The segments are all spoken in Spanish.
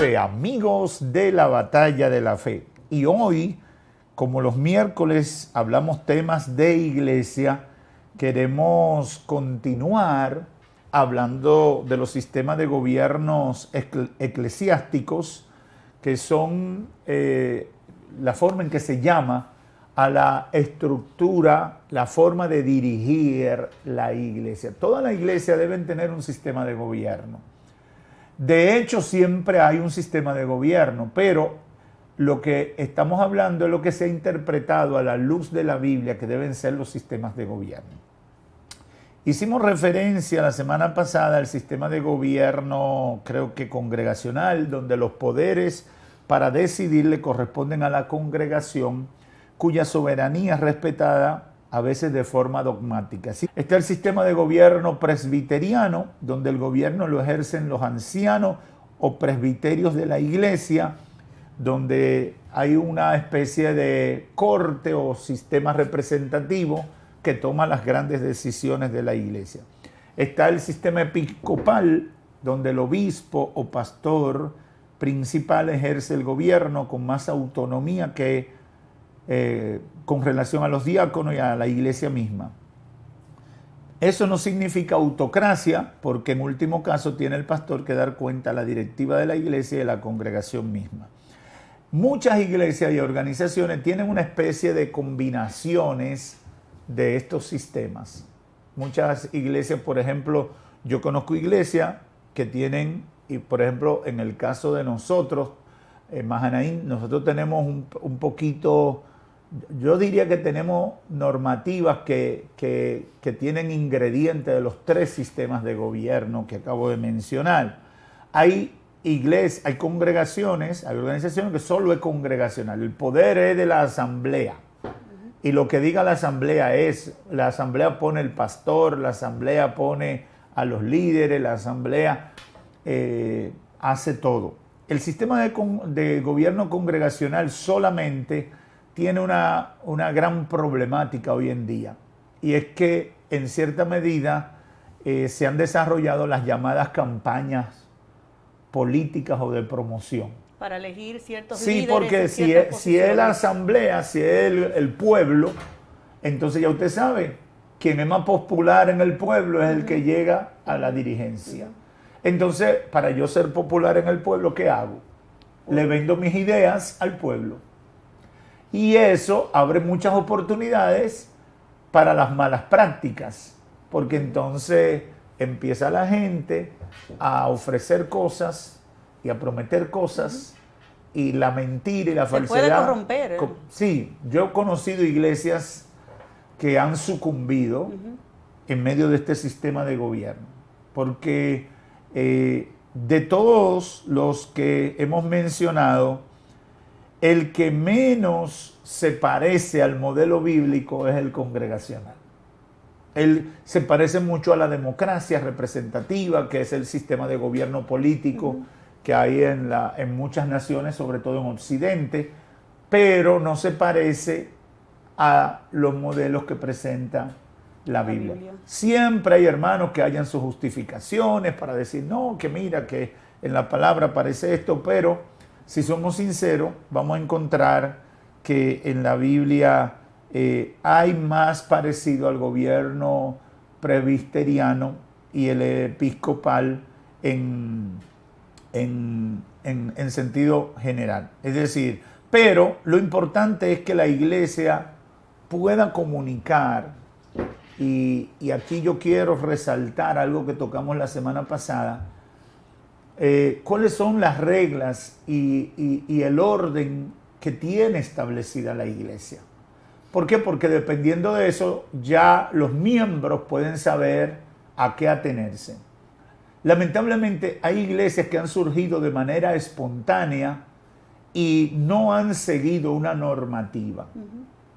9, amigos de la batalla de la fe. Y hoy, como los miércoles hablamos temas de iglesia, queremos continuar hablando de los sistemas de gobiernos eclesiásticos, que son la forma en que se llama a la estructura, la forma de dirigir la iglesia. Toda la iglesia debe tener un sistema de gobierno. De hecho, siempre hay un sistema de gobierno, pero lo que estamos hablando es lo que se ha interpretado a la luz de la Biblia, que deben ser los sistemas de gobierno. Hicimos referencia la semana pasada al sistema de gobierno, creo que congregacional, donde los poderes para decidir le corresponden a la congregación, cuya soberanía es respetada a veces de forma dogmática. Está el sistema de gobierno presbiteriano, donde el gobierno lo ejercen los ancianos o presbiterios de la iglesia, donde hay una especie de corte o sistema representativo que toma las grandes decisiones de la iglesia. Está el sistema episcopal, donde el obispo o pastor principal ejerce el gobierno con más autonomía que con relación a los diáconos y a la iglesia misma. Eso no significa autocracia, porque en último caso tiene el pastor que dar cuenta a la directiva de la iglesia y de la congregación misma. Muchas iglesias y organizaciones tienen una especie de combinaciones de estos sistemas. Muchas iglesias, por ejemplo, yo conozco iglesias que tienen, y por ejemplo, en el caso de nosotros, Mahanaim, nosotros tenemos un poquito, yo diría que tenemos normativas que tienen ingredientes de los tres sistemas de gobierno que acabo de mencionar. Hay iglesias, hay congregaciones, hay organizaciones que solo es congregacional. El poder es de la asamblea. Y lo que diga la asamblea pone el pastor, la asamblea pone a los líderes, la asamblea hace todo. El sistema de gobierno congregacional solamente tiene una gran problemática hoy en día, y es que en cierta medida se han desarrollado las llamadas campañas políticas o de promoción. Para elegir ciertos Sí, líderes. porque si es la asamblea, si es el pueblo, entonces ya usted sabe, quien es más popular en el pueblo es el que llega a la dirigencia. Entonces, para yo ser popular en el pueblo, ¿qué hago? Le vendo mis ideas al pueblo. Y eso abre muchas oportunidades para las malas prácticas, porque entonces empieza la gente a ofrecer cosas y a prometer cosas, y la mentira y la falsedad. Se puede corromper. Sí, yo he conocido iglesias que han sucumbido en medio de este sistema de gobierno, porque de todos los que hemos mencionado, el que menos se parece al modelo bíblico es el congregacional. Él se parece mucho a la democracia representativa, que es el sistema de gobierno político que hay en muchas naciones, sobre todo en Occidente, pero no se parece a los modelos que presenta la Biblia. Siempre hay hermanos que hayan sus justificaciones para decir, no, que mira, que en la palabra aparece esto, pero si somos sinceros, vamos a encontrar que en la Biblia hay más parecido al gobierno presbiteriano y el episcopal en sentido general. Es decir, pero lo importante es que la iglesia pueda comunicar, y aquí yo quiero resaltar algo que tocamos la semana pasada, cuáles son las reglas y el orden que tiene establecida la iglesia. ¿Por qué? Porque dependiendo de eso, ya los miembros pueden saber a qué atenerse. Lamentablemente hay iglesias que han surgido de manera espontánea y no han seguido una normativa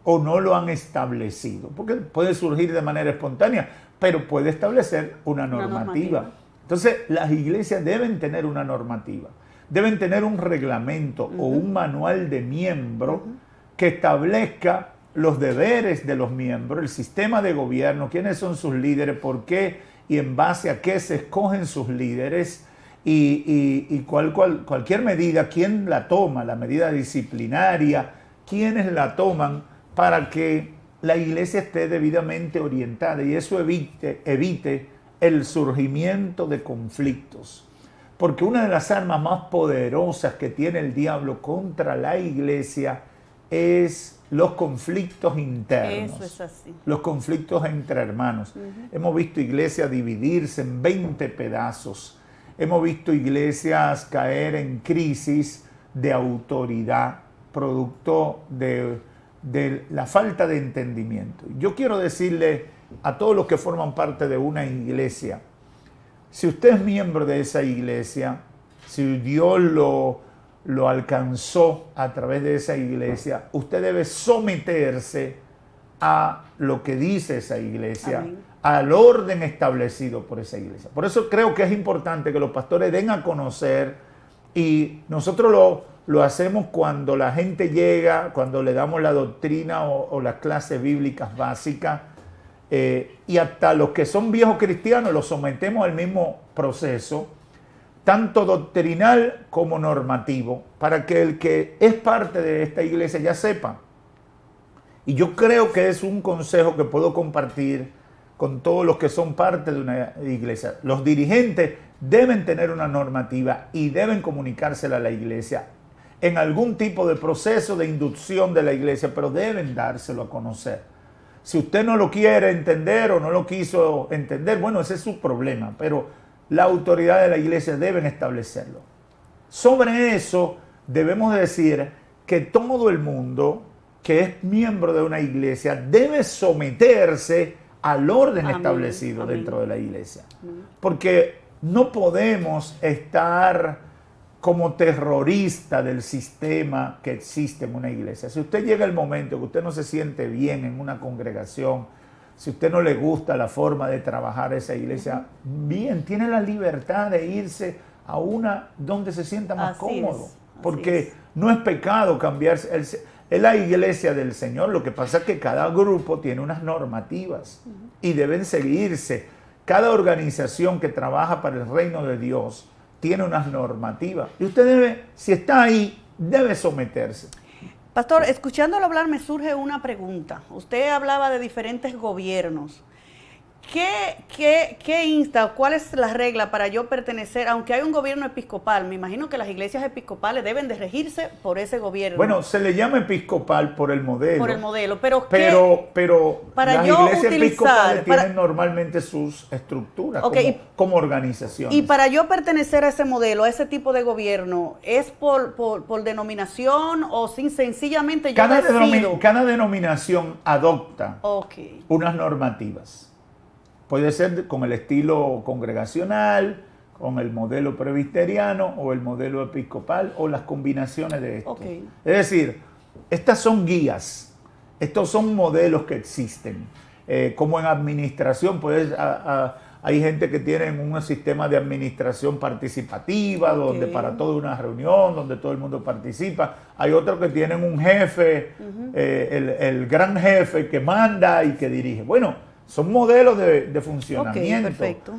o no lo han establecido, porque puede surgir de manera espontánea, pero puede establecer una normativa. Entonces, las iglesias deben tener una normativa, deben tener un reglamento o un manual de miembro que establezca los deberes de los miembros, el sistema de gobierno, quiénes son sus líderes, por qué y en base a qué se escogen sus líderes, y cualquier medida, ¿quién la toma? La medida disciplinaria, ¿quiénes la toman para que la iglesia esté debidamente orientada y eso evite el surgimiento de conflictos? Porque una de las armas más poderosas que tiene el diablo contra la iglesia es los conflictos internos. Eso es así. Los conflictos entre hermanos. Hemos visto iglesias dividirse en 20 pedazos. Hemos visto iglesias caer en crisis de autoridad, producto de la falta de entendimiento. Yo quiero decirle a todos los que forman parte de una iglesia, si usted es miembro de esa iglesia, si Dios lo alcanzó a través de esa iglesia, usted debe someterse a lo que dice esa iglesia, Amén. al orden establecido por esa iglesia. Por eso creo que es importante que los pastores den a conocer, y nosotros lo hacemos cuando la gente llega, cuando le damos la doctrina o las clases bíblicas básicas, y hasta los que son viejos cristianos los sometemos al mismo proceso, tanto doctrinal como normativo, para que el que es parte de esta iglesia ya sepa. Y yo creo que es un consejo que puedo compartir con todos los que son parte de una iglesia. Los dirigentes deben tener una normativa y deben comunicársela a la iglesia en algún tipo de proceso de inducción de la iglesia, pero deben dárselo a conocer. Si usted no lo quiere entender o no lo quiso entender, bueno, ese es su problema, pero la autoridad de la iglesia deben establecerlo. Sobre eso debemos decir que todo el mundo que es miembro de una iglesia debe someterse al orden Amén. establecido Amén. dentro de la iglesia. Porque no podemos estar como terrorista del sistema que existe en una iglesia. Si usted llega el momento que usted no se siente bien en una congregación, si usted no le gusta la forma de trabajar esa iglesia, bien, tiene la libertad de irse a una donde se sienta más cómodo. Porque no es pecado cambiarse. Es la iglesia del Señor. Lo que pasa es que cada grupo tiene unas normativas y deben seguirse. Cada organización que trabaja para el reino de Dios tiene unas normativas. Y usted debe, si está ahí, debe someterse. Pastor, escuchándolo hablar me surge una pregunta. Usted hablaba de diferentes gobiernos. ¿Qué insta? ¿Cuál es la regla para yo pertenecer? Aunque hay un gobierno episcopal, me imagino que las iglesias episcopales deben de regirse por ese gobierno. Bueno, se le llama episcopal por el modelo. Por el modelo, pero para las iglesias episcopales tienen normalmente sus estructuras como organizaciones. Y para yo pertenecer a ese modelo, a ese tipo de gobierno, ¿es por denominación o sencillamente yo decido? Cada denominación adopta unas normativas. Puede ser con el estilo congregacional, con el modelo presbiteriano o el modelo episcopal o las combinaciones de esto. Es decir, estas son guías, estos son modelos que existen. Como en administración, hay gente que tiene un sistema de administración participativa, donde para toda una reunión, donde todo el mundo participa. Hay otros que tienen un jefe, el gran jefe que manda y que dirige. Bueno, son modelos de funcionamiento, perfecto.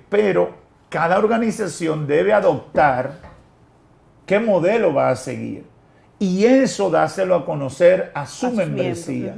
Pero cada organización debe adoptar qué modelo va a seguir. Y eso dáselo a conocer a su membresía.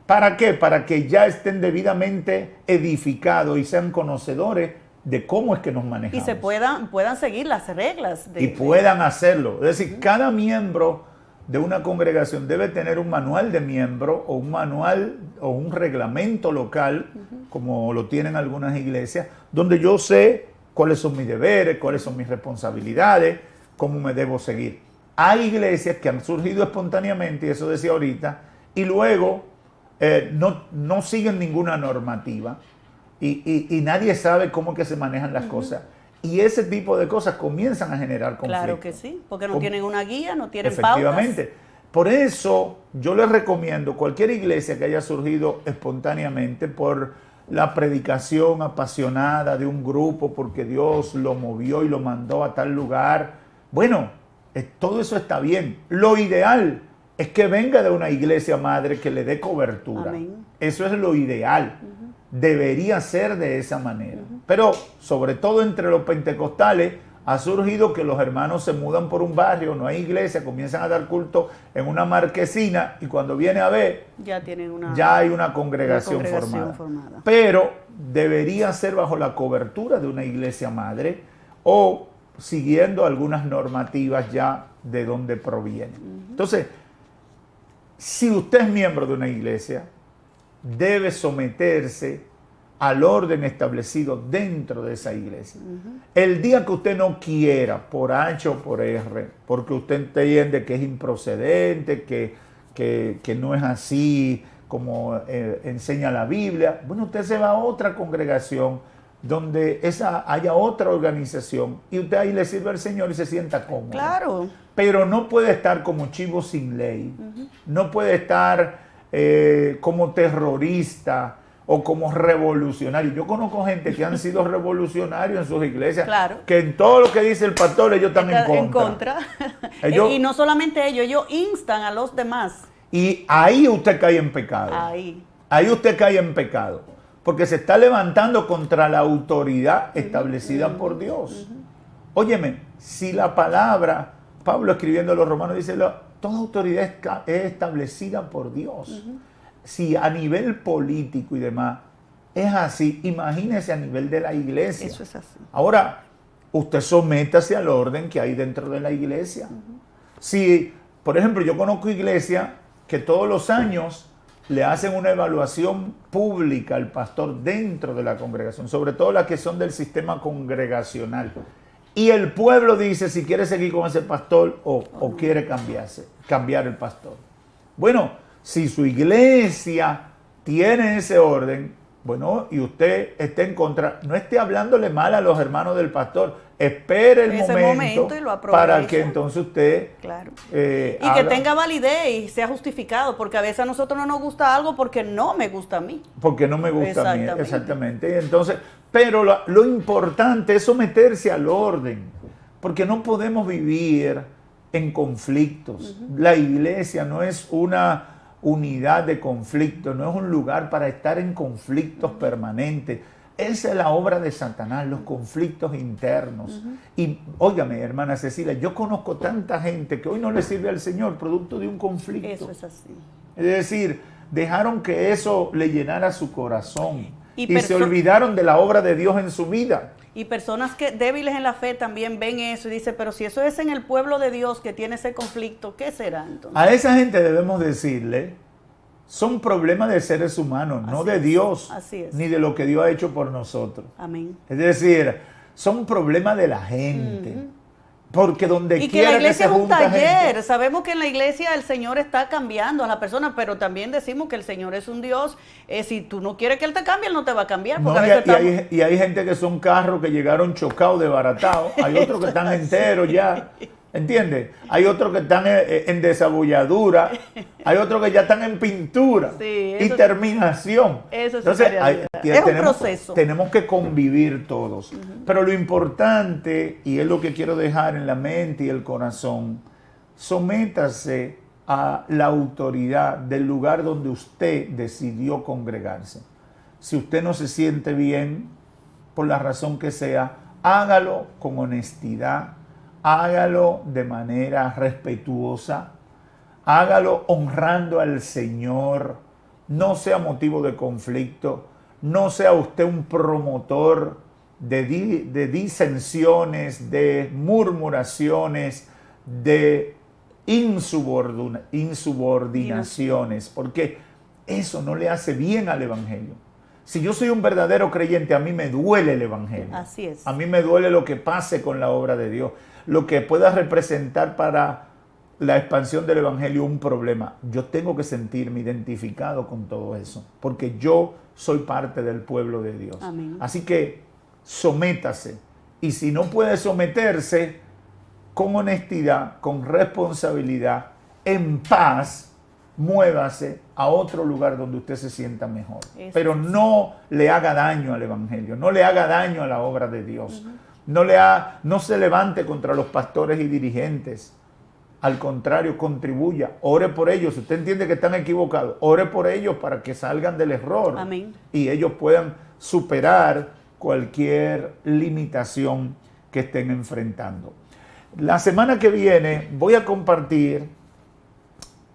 ¿Para qué? Para que ya estén debidamente edificados y sean conocedores de cómo es que nos manejamos. Y se puedan seguir las reglas. Puedan hacerlo. Es decir, cada miembro de una congregación debe tener un manual de miembro o un manual o un reglamento local, como lo tienen algunas iglesias, donde yo sé cuáles son mis deberes, cuáles son mis responsabilidades, cómo me debo seguir. Hay iglesias que han surgido espontáneamente, y eso decía ahorita, y luego no siguen ninguna normativa y nadie sabe cómo que se manejan las cosas. Y ese tipo de cosas comienzan a generar conflictos. Claro que sí, porque no tienen una guía, no tienen Efectivamente. pautas. Por eso yo les recomiendo cualquier iglesia que haya surgido espontáneamente por la predicación apasionada de un grupo, porque Dios lo movió y lo mandó a tal lugar. Bueno, todo eso está bien. Lo ideal es que venga de una iglesia madre que le dé cobertura. Amén. Eso es lo ideal. debería ser de esa manera. Pero sobre todo entre los pentecostales ha surgido que los hermanos se mudan por un barrio, no hay iglesia, comienzan a dar culto en una marquesina y cuando viene a ver, ya hay una congregación formada. Pero debería ser bajo la cobertura de una iglesia madre o siguiendo algunas normativas ya de donde proviene. Entonces, si usted es miembro de una iglesia, debe someterse al orden establecido dentro de esa iglesia. El día que usted no quiera, por H o por R, porque usted entiende que es improcedente, que no es así como enseña la Biblia, bueno, usted se va a otra congregación donde haya otra organización y usted ahí le sirve al Señor y se sienta cómodo. Claro. Pero no puede estar como chivo sin ley, no puede estar como terrorista o como revolucionario. Yo conozco gente que han sido revolucionarios en sus iglesias, claro, que en todo lo que dice el pastor ellos están en contra. Y no solamente ellos instan a los demás. Y ahí usted cae en pecado. Ahí usted cae en pecado. Porque se está levantando contra la autoridad establecida por Dios. Óyeme, si la palabra, Pablo escribiendo a los romanos dice, toda autoridad es establecida por Dios. Si a nivel político y demás es así, imagínese a nivel de la iglesia. Eso es así. Ahora, usted sométase al orden que hay dentro de la iglesia. Si, por ejemplo, yo conozco iglesias que todos los años le hacen una evaluación pública al pastor dentro de la congregación, sobre todo las que son del sistema congregacional. Y el pueblo dice si quiere seguir con ese pastor o quiere cambiar el pastor. Bueno, si su iglesia tiene ese orden, bueno, y usted está en contra, no esté hablándole mal a los hermanos del pastor, espere el momento y lo para que entonces usted claro. Y que tenga validez y sea justificado, porque a veces a nosotros no nos gusta algo porque no me gusta a mí. Porque no me gusta a mí, exactamente. Y entonces, pero lo importante es someterse al orden, porque no podemos vivir en conflictos. La iglesia no es una unidad de conflicto, no es un lugar para estar en conflictos permanentes. Esa es la obra de Satanás, los conflictos internos. Y óigame, hermana Cecilia, yo conozco tanta gente que hoy no le sirve al Señor producto de un conflicto. Eso es así. Es decir, dejaron que eso le llenara su corazón y se olvidaron de la obra de Dios en su vida. Y personas que débiles en la fe también ven eso y dicen, pero si eso es en el pueblo de Dios que tiene ese conflicto, ¿qué será entonces? A esa gente debemos decirle, son problemas de seres humanos, no de Dios, ni de lo que Dios ha hecho por nosotros. Amén. Es decir, son problemas de la gente. Porque donde y quiera que la iglesia que se junta es un taller. gente, sabemos que en la iglesia el Señor está cambiando a las personas, pero también decimos que el Señor es un Dios. Si tú no quieres que Él te cambie, Él no te va a cambiar. Porque hay gente que son carros que llegaron chocados, desbaratados. Hay otros que están enteros ya. ¿Entiendes? Hay otros que están en desabolladura. Hay otros que ya están en pintura y terminación. Eso Entonces, es un proceso. Tenemos que convivir todos. Pero lo importante, y es lo que quiero dejar en la mente y el corazón, sométase a la autoridad del lugar donde usted decidió congregarse. Si usted no se siente bien, por la razón que sea, hágalo con honestidad. Hágalo de manera respetuosa, hágalo honrando al Señor, no sea motivo de conflicto, no sea usted un promotor de disensiones, de murmuraciones, de insubordinaciones, porque eso no le hace bien al Evangelio. Si yo soy un verdadero creyente, a mí me duele el Evangelio. Así es. A mí me duele lo que pase con la obra de Dios, lo que pueda representar para la expansión del Evangelio un problema. Yo tengo que sentirme identificado con todo eso, porque yo soy parte del pueblo de Dios. Amén. Así que sométase. Y si no puede someterse, con honestidad, con responsabilidad, en paz, muévase a otro lugar donde usted se sienta mejor. Pero no le haga daño al Evangelio, no le haga daño a la obra de Dios. No se levante contra los pastores y dirigentes. Al contrario, contribuya, ore por ellos. Si usted entiende que están equivocados, ore por ellos para que salgan del error. Amén. Y ellos puedan superar cualquier limitación que estén enfrentando. La semana que viene voy a compartir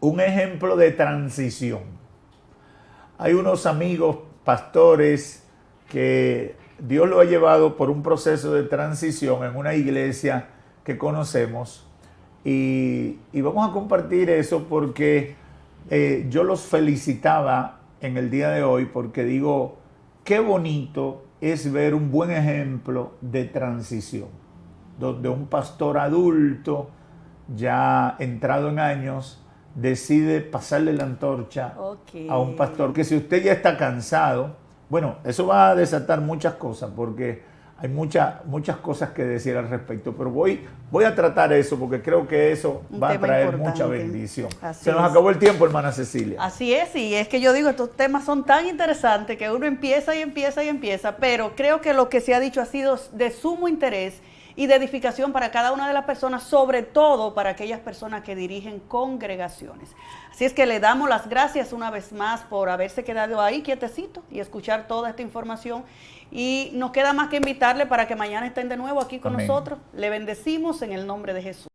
un ejemplo de transición. Hay unos amigos pastores que Dios lo ha llevado por un proceso de transición en una iglesia que conocemos y vamos a compartir eso porque yo los felicitaba en el día de hoy porque digo, qué bonito es ver un buen ejemplo de transición, donde un pastor adulto, ya entrado en años, decide pasarle la antorcha a un pastor que si usted ya está cansado, bueno, eso va a desatar muchas cosas porque hay muchas cosas que decir al respecto, pero voy a tratar eso porque creo que eso va a traer mucha bendición. Se nos acabó el tiempo, hermana Cecilia. Así es, y es que yo digo, estos temas son tan interesantes que uno empieza y empieza y empieza, pero creo que lo que se ha dicho ha sido de sumo interés y de edificación para cada una de las personas, sobre todo para aquellas personas que dirigen congregaciones. Así es que le damos las gracias una vez más por haberse quedado ahí quietecito y escuchar toda esta información. Y nos queda más que invitarle para que mañana estén de nuevo aquí con nosotros. Le bendecimos en el nombre de Jesús.